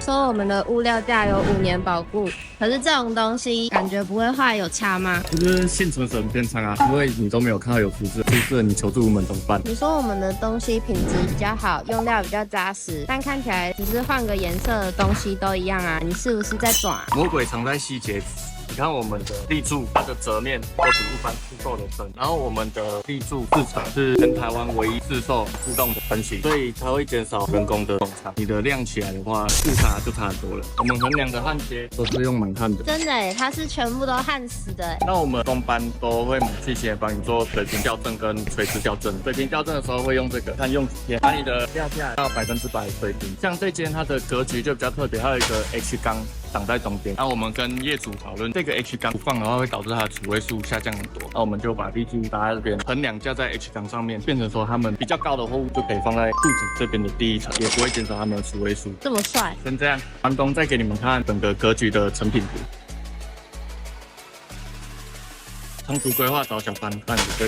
说我们的物料价有5年保固，可是这种东西感觉不会坏，有差吗？就是幸存者偏差啊，因为你都没有看到有出事，你求助无门怎么办？你说我们的东西品质比较好，用料比较扎实，但看起来只是换个颜色的东西都一样啊，你是不是在耍？魔鬼藏在细节。你看我们的立柱，它的折面都比一般市售的深，然后我们的立柱市场是全台湾唯一市售自动的分型，所以它会减少人工的工厂。你的晾起来的话，误差就差很多了。我们横梁的焊接都是用满焊的，真的耶，它是全部都焊死的耶。那我们工班都会细心帮你做水平校正跟垂直校正。水平校正的时候会用这个，看用几天，把你的架架到100%水平。像这间它的格局就比较特别，它有一个 H 钢挡在中间。那我们跟业主讨论，这个 H 钢不放的话会导致它的处位数下降很多。那我们就把立柱搭在这边，横梁架在 H 钢上面，变成说他们比较高的货物就可以放在柱子这边的第一层，也不会减少他们的处位数。这么帅，先这样，完工再给你们看整个格局的成品图。仓储规划找小班，那你就